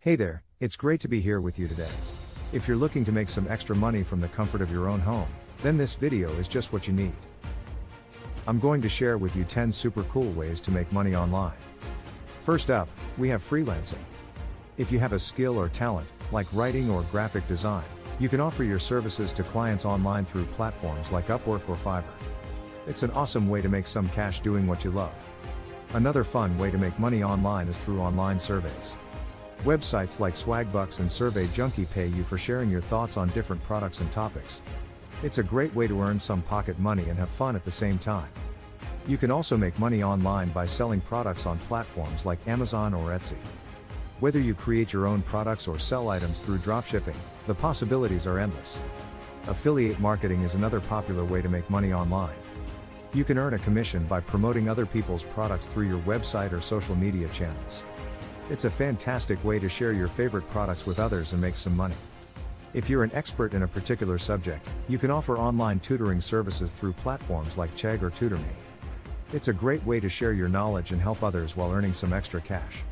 Hey there, it's great to be here with you today. If you're looking to make some extra money from the comfort of your own home, then this video is just what you need. I'm going to share with you 10 super cool ways to make money online. First up, we have freelancing. If you have a skill or talent, like writing or graphic design, you can offer your services to clients online through platforms like Upwork or Fiverr. It's an awesome way to make some cash doing what you love. Another fun way to make money online is through online surveys. Websites like Swagbucks and Survey Junkie pay you for sharing your thoughts on different products and topics. It's a great way to earn some pocket money and have fun at the same time. You can also make money online by selling products on platforms like Amazon or Etsy. Whether you create your own products or sell items through dropshipping, the possibilities are endless. Affiliate marketing is another popular way to make money online. You can earn a commission by promoting other people's products through your website or social media channels. It's a fantastic way to share your favorite products with others and make some money. If you're an expert in a particular subject, you can offer online tutoring services through platforms like Chegg or TutorMe. It's a great way to share your knowledge and help others while earning some extra cash.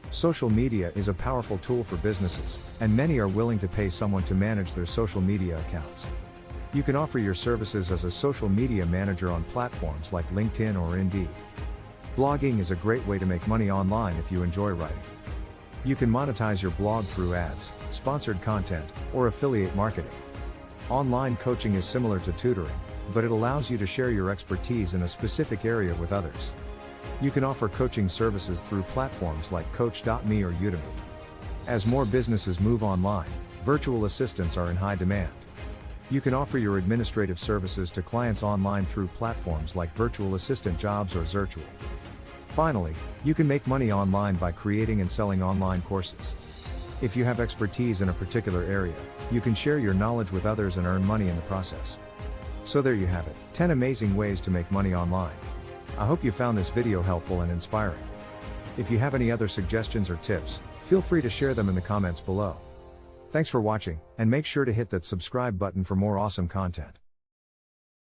Social media is a powerful tool for businesses, and many are willing to pay someone to manage their social media accounts. You can offer your services as a social media manager on platforms like LinkedIn or Indeed. Blogging is a great way to make money online if you enjoy writing. You can monetize your blog through ads, sponsored content, or affiliate marketing. Online coaching is similar to tutoring, but it allows you to share your expertise in a specific area with others. You can offer coaching services through platforms like Coach.me or Udemy. As more businesses move online, virtual assistants are in high demand. You can offer your administrative services to clients online through platforms like Virtual Assistant Jobs or Zirtual. Finally, you can make money online by creating and selling online courses. If you have expertise in a particular area, you can share your knowledge with others and earn money in the process. So there you have it, 10 amazing ways to make money online. I hope you found this video helpful and inspiring. If you have any other suggestions or tips, feel free to share them in the comments below. Thanks for watching, and make sure to hit that subscribe button for more awesome content.